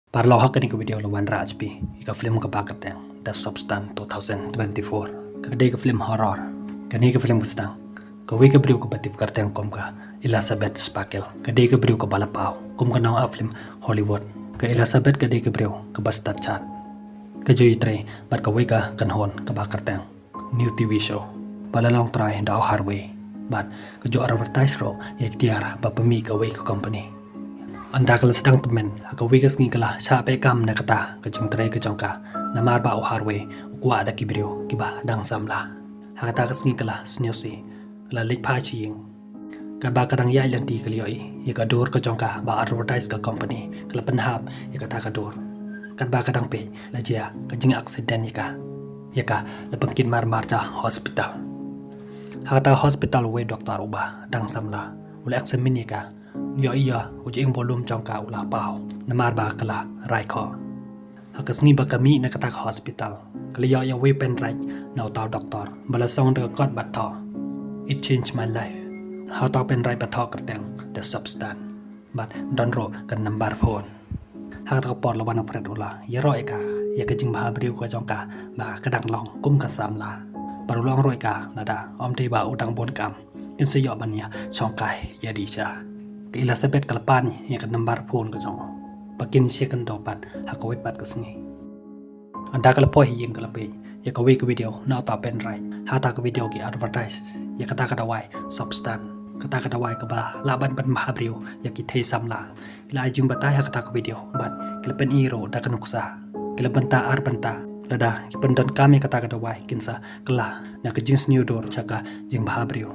Parlo hak ni ke video lawan Rajbi, ika film ke bakateng The Substance 2024. Kadai ke film horror, kani ke film sedang. Kawi ke beriu ke batip karteng kom ka Elizabeth Sparkle. Kadai ke beriu ke balapau, kom ke nang film Hollywood. Ke Elizabeth kadai ke beriu ke Bastard Chat. Ke jui tre bat kawi ka kanhon ke bakarteng new TV show. Balalong try da Harvey. Bat ke jo advertise ro yak tiara ba pemi kawi ke company. Anda kalau sedang temen, aku wikas ngikalah siapa kam nak kata kejeng terai kejongka, nama arba Harvey, ukwa ada kibrio kiba dang samla. Hakata kes ngikalah snyosi, kala lipa ciing. Kaba kadang ya lanti kalioi, ya kadur kejongka ba advertise ke company, kala penhap ya kata kadur. Kaba kadang pe, lajia kejeng aksiden ya ka lepengkin marta hospital. Hakata hospital we doktor ubah dang samla, ule aksemin ya ka. Iya, ujing volume jangka ulah pau. Namar ba kala raiko. Hakas ngi ba kami nak kata hospital. Kali ya we pen right now tau doktor. Balasong de god batho. It changed my life. How tau pen right batho kerteng The Substance. But don ro kan number phone. Hak tau por lawan Fred ula. Ya ro eka. Ya kejing ba briu ko jangka ba kadang long kum ka samla. Baru long ro eka nada om te ba udang bon kam. Inse yo bania chongkai ya di cha. Elizabeth kalapan yang ke number phone ke jong. Pakin siya kan dopat hakawi pat ke sengi. Anda kalapoi yang kalapi ya kawi ke video na ta pen right. Hata ke video ki advertise ya kata wai Substance. Kata wai ke bala laban pen mahabriu ya ki thei samla. Kila ajing batai ha kata ke video bat kila pen iro da kanuksa. Kila benta ar benta lada ki pendon kami kata wai kinsa kela na ke jings new door chaka jing mahabriu.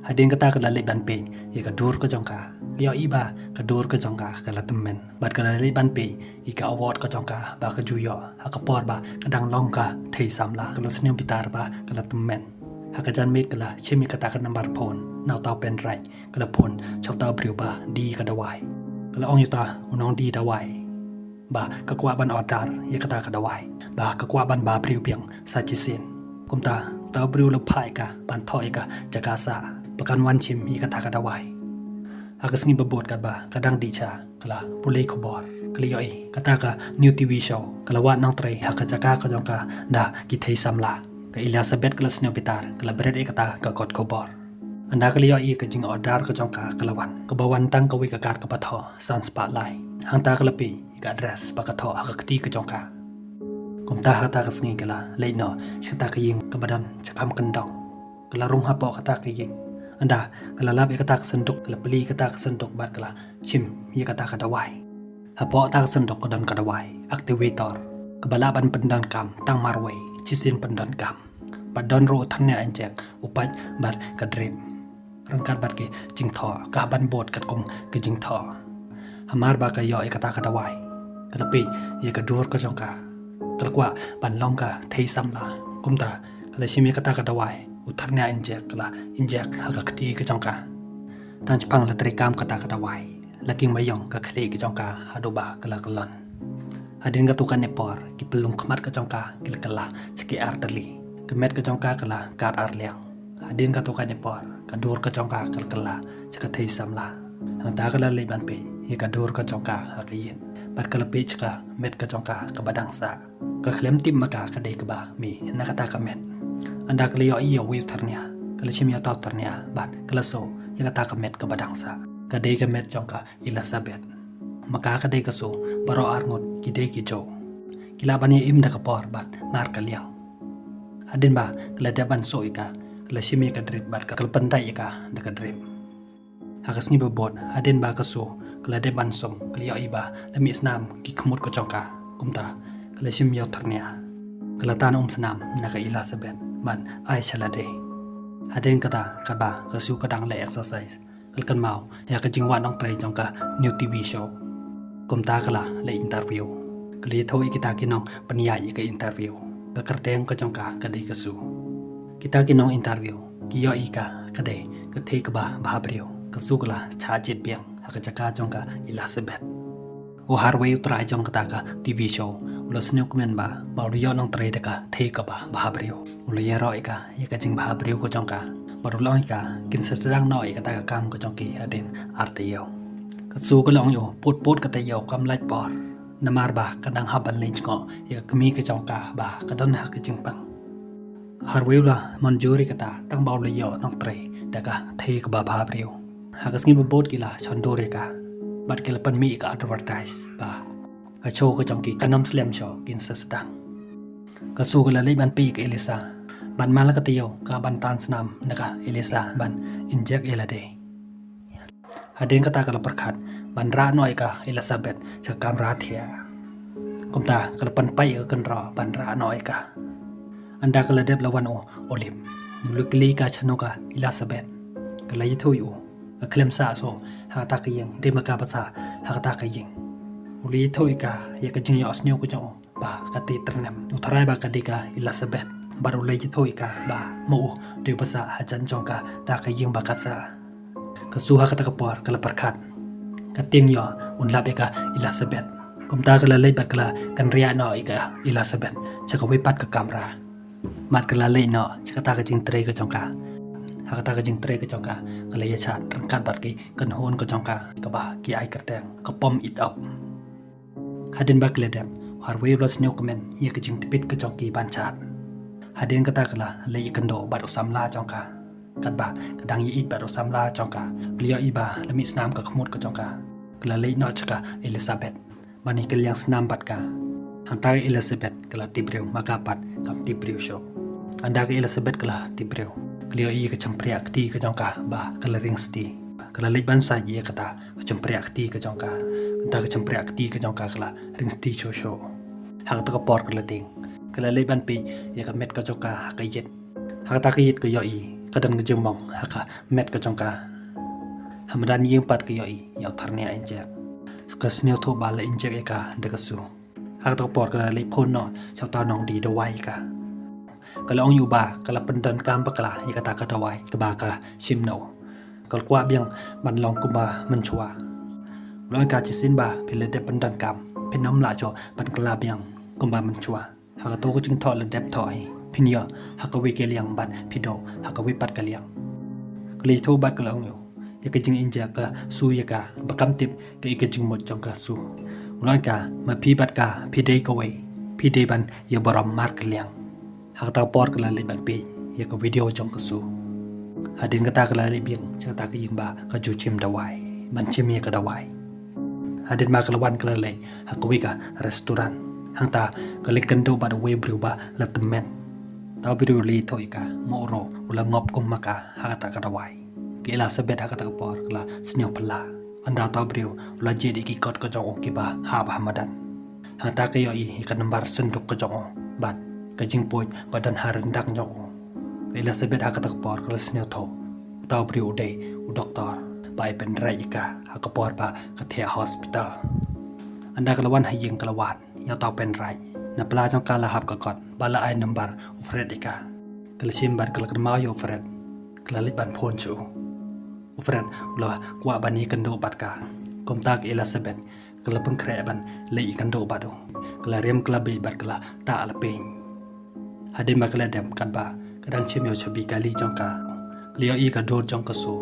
Hadin kata ke dalai ban pe ya kadur ke jongka ya iba kadur ke jongka kala temen bat ke dalai ban pe ika award ke jongka ba ke juyo ha ke por ba kadang longka thei samla kala snew bitar ba kala temen ha ke jan mit kala chimi kata ke number phone naw taw pen right kala phone chau taw briu ba di ka dawai kala ong yuta unong di dawai ba ka kwa ban order ya kata ke dawai ba ka kwa ban ba briu piang sa chisin kumta taw briu la phai ka ban thoi ka jakasa Pekan wan chim i kata wai. Akas ngi babot kat ba kadang dicha kala pulei khobor kali yoi kata ka new TV show kala wat nang trai hakajaka ka jongka da ki thei samla ka Elizabeth kala snyo pitar kala bred kata ka kot khobor. Anda kali yoi ka jing order ka jongka kala wan ka bawan tang ka wi ka kat ka patho san spotlight hangta kala pi ka address ba ka tho ka kti ka jongka. Kumta hata ka sngi kala leino shata ka ying ka badan chakam kendong kala rung hapo kata ka ying Anda kala lab kata kesenduk kala beli kata kesenduk bat kala chim ya kata kadawai. Hapo ta kesenduk kedon kadawai activator kebalaban pendan kam tang marway cisin pendan kam. Badon ro thannya anjek upai bat kadrip. Rengkat bat ke jing tho ka ban bot kat kum ke jing tho. Hamar ba ka yo kata kadawai. Kalapi ya kadur ka jongka. Kalkwa ban longka thei samla kumta kala simi kata kadawai. Utarnya injek lah injek agak keti ke jangka. Dan Jepang latrikam kata wai. Laking mayong ke kali ke jangka hadoba kala kelon. Hadin katukan nepor ki pelung kemat ke jangka kila kala seki arteri. Kemet ke jangka kala kar arliang. Hadin katukan nepor kadur ke jangka kala kala seka thei samla. Hang ta kala leban pe ye kadur ke jangka hakayin. Bat kala pe ceka met ke jangka ke badangsa. Ke klem tim maka kadai ke ba mi nakata kamet. Anda kaliyo iyo wave ternia, kala chimia tau ternia, bat kala so, ya kata kamet ke badangsa, kadai kamet jongka Elizabeth. Maka kadai kaso, baro arngot kidai kijo. Kila bani im da kapor bat mar kaliang. Hadin ba kala daban so ika, kala chimia kadrip bat kala pentai ika da kadrip. Hakas ni babot, hadin ba kaso, kala daban som, kaliyo iba, lami isnam kikmut ko jongka, kumta, kala chimia ternia. Kala tanong senam naka Elizabeth. Man ai salade hadin kata kaba kasu kadang le exercise kalkan mau ya ka jingwa nong trai jongka new TV show kumta kala le interview kali thoi kita kinong paniya ka interview ka karteng ka jongka kadai kasu kita kinong interview kiyo ika kadai ka thei ka ba bhabrio kasu kala cha jit piang ka jaka jongka Elizabeth o harway utrai jong kata ka TV show ulo snyok men ba bauriyo nong trai deka thei ka ba bhabrio ulo yero ika yaka jing bhabrio ko jongka barulong ika kinsa sedang no ika ta kam ko jongki adin artiyo kasu ko long yo put kata yo kam light bar namar bah kadang haban lej ngo ya kemi ke jongka bah kadon ha ke jingpang harwela manjuri kata tang baw le yo nong tre daga thei ka ba bha brio ha ka sngi bot kila chandore ka bat kila pan mi ka advertise ba ka show ka jongki kanam slam show kin sasdang ka su ka le ban pi ka elisa ban mala ka tiyo ka ban tan snam naga elisa ban inject elade hadin kata kala perkhat ban ra noi ka Elizabeth cha kamra thia komta kala pan pai ka kan ra ban ra noi ka anda kala deb lawan o olim lukli ka chanoka Elizabeth kala yithu yu ka klem sa so ha ta ka yeng de maka basa ha ta ka yeng uli thoi ka ya ka jing yo asnyo ko jong ba ka ti ternam utharai ba ka dika Elizabeth baru le yithoi ka ba mo de basa ha chan jong ka ta ka yeng ba ka sa ka su ha ka ta ka por kala perkhat ka ting yo un la be ka Elizabeth komta kala le ba kala kan ria no ika Elizabeth cha ka wi pat ka kamera mat kala le no cha ka ta ka jing tre ka jong ka ha ka ta ka jing tre ka jong ka kala ya chat ran kat bat ki kan hon ka jong ka ba ki ai ka teng ka pom it up hadin ba kala dem har we ros new comment ye ka jing tipit ka jong ki ban chat hadin ka ta kala le kan do bat usam la jong ka kat ba kadang ye it bat usam la jong ka liya iba la mi snam ka khmut ka jong ka kala le no chaka Elizabeth bani kal yang snam bat ka hantai Elizabeth kala tibreu maka pat kam tibreu show anda ka Elizabeth kala tibreu liya i ka champriak ti ka jong ka ba kala ring sti kala le ban sa ye kata ka champriak ti ka jong ka ta ka champriak ti ka jong ka kala ring sti show hang ta ka por kala ting kala le ban pi ye ka met ka jong ka ka yet hang ta ka yet ka yo i ka dan ka jong mong ha ka met ka jong ka hamadan yeng pat ka yo i yaw tharnia injek ka sneo tho ba la injek e ka de ka su hang ta ka por kala le phon no chaw ta nong di de wai ka kala ong yu ba kala pendan kam pa kala ye ka ta ka da wai ka ba ka sim no kal kwa biang ban long ku ba man chua loi ka chi sin ba phile de pendan kam phinom la cho ban kala biang ku ba man chua ha ka to ko jing tho la dep thoi phinia ha ka wi ke liang ban phido ha ka wi pat ka liang kli tho bat kala ong yu ye ka jing inja ka su ye ka ba kam tip ke ke jing mot jong ka su loi ka ma phi bat ka phi dei ka wei phi dei ban ye baram mar ka liang ha ta por kala le ban pe ye ka video jong ka su hadin ka ta kala le biang cha ta ka ying ba ka ju chim da wai ban chim ye ka da wai hadin ma kala wan kala le ha ka wi ka restaurant hang ta ka le kan do ba da we bru ba la temen ta bru le thoi ka mo ro ula ngop kum ma ka ha ta ka da wai ke la sabet ha ka ta ka por kala snyo phala anda ta bru ula je de ki kot ka jong ki ba ha ba madan ha ta ka yo i ka nambar senduk ka jong ban ka jing poi badan harang dak jong Elizabeth ha ka ta ka por kala snyo tho ta bru de u doktor bai pen rai ka ha ka por ba ka the hospital anda kala wan ha yeng kala wan ya ta pen rai na pla jong kala hap ka kot ba la ai number Fred ka kala sim ban kala ma yo Fred kala li ban phone chu Fred lo kwa bani kan do bat ka kom tak Elizabeth kala pun kre ban le kan do bat do kala rem kala be bat kala ta la pein hadin ba kala dem kat ba kadang chim yo chabi kali jong ka liya i ka do jong ka su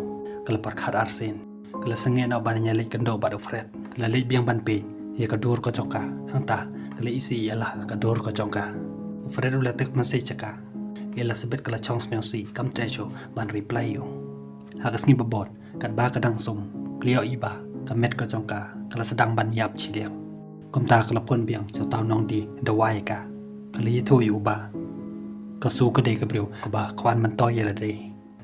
kala par khat arsen kala sange na ban nya le kan do bat do Fred kala le biang ban pe ye ka dur ko jong ka hang ta kala isi ala ka dur ko jong ka Fred ula tek message ka Elizabeth kala chong sneo si kam trecho ban reply yo hagas ngi babot kat ba kadang sum liya i ba ka met ko jong ka kala sedang ban yap chi liang kom ta kala pon biang chaw taw nong di da wai ka kala yi tho yu ba ka su ka de ka bru ka ba kwan man to ye la de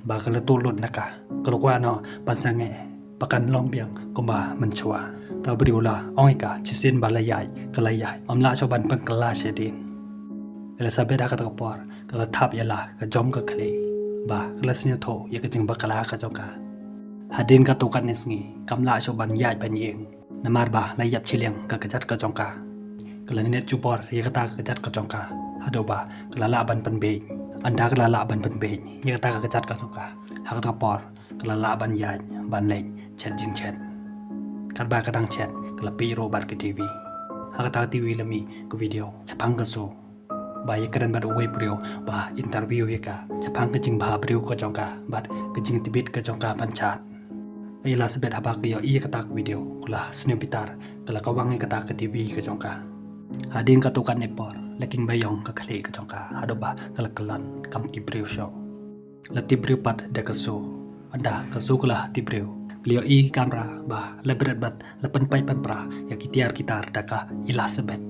ba kala tu lut na ka kala kwa no ban sange pakan long biang ko ba man chua ta bru la ong ka chi sin ba la yai kala yai am la chaw ban pang kala she din Elizabeth ka ta ka por kala thap ya la ka jom ka khale ba kala snyo tho ye ka jing ba kala ka jaw ka hadin ka to kan nes ngi kam la chaw ban yai ban yeng namar ba la yap chi liang ka jat ka jong ka kala net chu por ye ka ta ka jat ka jong ka hado ba kala la ban pan be anda kala la ban pan be ye ka ta ka jat ka jong ka ha ka por kala la ban yai ban le chat jing chat kat ba kadang chat kala pi ro bat ke TV ha ka ta TV la mi ko video chapang ka so ba ye karan bat we brio ba interview ye ka chapang ka jing ba brio ko jong ka bat ka jing tibit ka jong ka ban chat Elizabeth habak yo I katak video kula snew pitar kala kawangi katak ke TV ke jongka hadin katukan nepor leking bayong ke khle ke jongka hadoba kala kalan kam tibriu show la tibriu pat de kasu anda kasu kula tibriu Leo I kamera ba lebret bat lepen pai pra ya kitiar kitar daka Elizabeth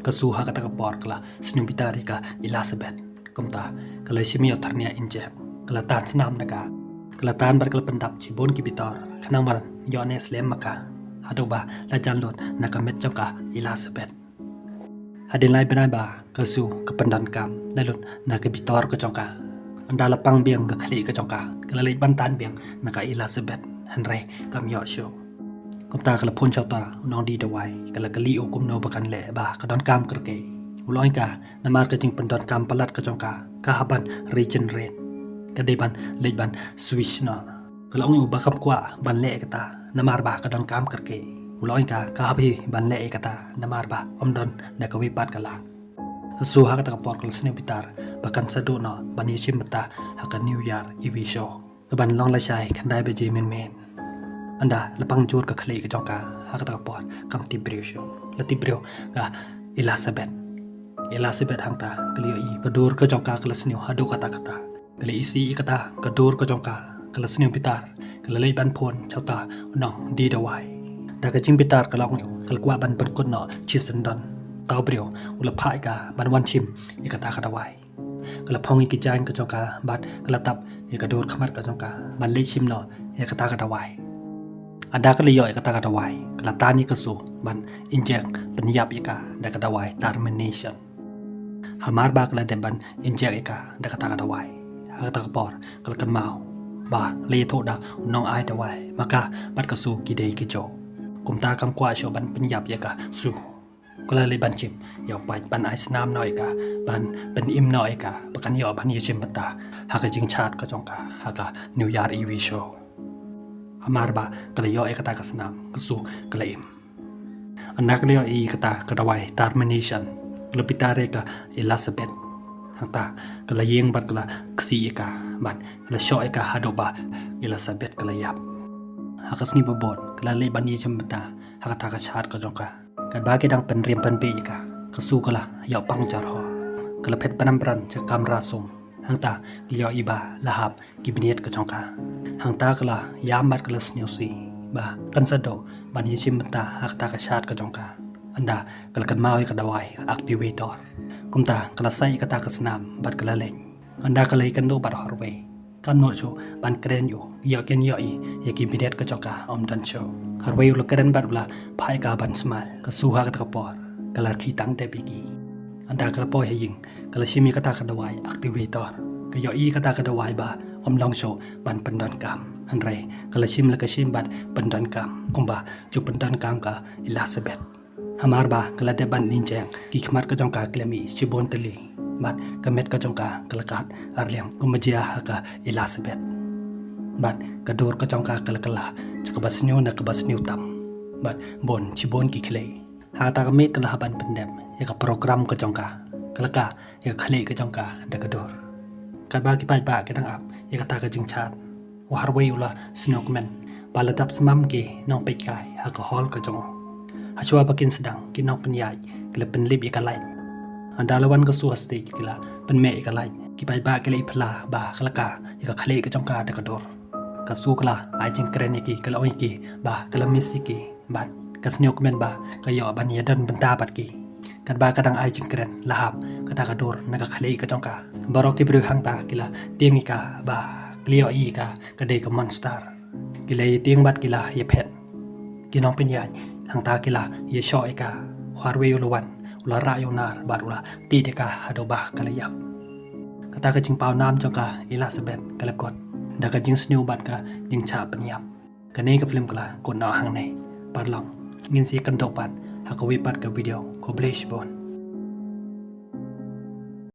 kasu ha kata kapor kala snew pitar ka Elizabeth kumta kala simi otharnia injek kala tan snam naga kelatan berkelependap cibon kibitor kenang mal yones lem maka hadoba la janlot nakamet jongka Elizabeth hadin lai benai ba kasu kependan kam dalun nakabitor ke jongka anda lapang biang ke khali ke jongka kelali bantan biang naka Elizabeth hanre kam yo show komta kala pun chauta nong di dawai kala kali ukum no bakan le ba kadon kam kerke uloi ka namar ke jing pendon kam palat ke jongka kahaban regenerate kadaiban leiban switch na kalau ngi ubakam kwa ban le kata namar ba kadon kam karke uloi ka kahabi ban le kata namar ba omdon na kawi pat kala suha kata kapor kal sne pitar bakan sadu no bani simbata haka new year ev show kaban long la shai khandai be jimin men anda lapang jur ka khali ka jongka haka kapor kam tibriu show la tibriu ka Elizabeth hangta kliyo I padur ka jongka kala sne hadu kata kala isi kata kadur ko jongka kala snew pitar kala lei ban phon chauta nong di dawai da ka jing pitar kala ngeu kala kwa ban kun no chisendon taw brio ula phai ka ban wan chim ikata ka dawai kala phongi ki jain ka jongka bat kala tap ikadur khamat ka jongka ban lei chim no ikata ka dawai ada kala yo ikata ka dawai kala tani ka su ban injek penyap ika da ka dawai termination hamar ba kala deban injek ika da ka dawai kata kapor kalkan mau ba le tho da nong ai da wai maka bat ka su ki dei ki jo kumta kam kwa sho ban penyap ya ka su kala le ban chim yo pai ban ai snam noi ka ban pen im noi ka pakan yo ban ye chim bata ha ka jing chat ka jong ka ha ka new year ev show amar ba kala yo e kata ka snam ka su kala im anak le yo I kata ka da wai termination lebitare ka Elizabeth hangta kala yeng bat kala ksi eka bat kala sho eka hadoba Elizabeth kala yap hakasni babon kala le bani jambata hakata ka chat ka jongka kan ba ke dang pen rem pen pe eka kasu kala ya pang jar ho kala phet panam pran cha kamra sum hangta lyo iba lahap kibinet ka jongka hangta kala yam bat kala snyosi ba kan sado bani jambata hakata ka chat ka jongka anda kala kan mau ka dawai activator kumta kala sai kata kasnam bat kala leng anda kala ikan do bat horwe kan no cho ban kren yo ya ken yo I ya ki bidet ka choka om dan show harwe ul kren bat bla phai ka ban smal ka suha ka por kala ki tang te piki anda kala po heying kala simi kata ka dawai activator ka yo I kata ka dawai ba om long show ban pendon kam hanre kala sim la ka sim bat pendon kam kumba chu pendon kam ka Elizabeth hamar ba kala de ban ninjeng ki khmat ka jongka klemi sibon teli bat kamet ka jongka kalakat arlem kumajia ka Elizabeth bat kadur ka jongka kalakala chakabasnyu na kabasnyu tam bat bon sibon ki khle hata kamet kala ban pendem ya ka program ka jongka kalaka ya khle ka jongka da kadur kadba ki pai ba ke dang ap ya kata ka jing chat warwe ula snokmen paladap smam ki nong pe kai ha ka hol ka jong Hachua pakin sedang kinong penyai kila penlip ika lain anda lawan ke suas stage kila penme ika lain kipai ba kila ipla ba kalaka ika khale ke jongka da kador ka su kala ai jing kren iki kala oi ki ba kala miss iki ban kasnyok men ba kayo ban yadan benta bat ki kan ba kadang ai jing kren lahap kata kador naga khale ke jongka barok ki bru hangta kila tieng ika ba klio ika kadai ka monster kila tieng bat kila ye phet kinong penyai hangta kila ye sho eka harwe ulawan ula rayonar barula ti deka hadoba kalayap kata ka jing pau nam jongka Elizabeth kalakot da ka jing snew bat ka jing cha penyap kane ka film kala kon na hang nei parlong ngin si kan dopat hakawi pat ka video ko blaze bon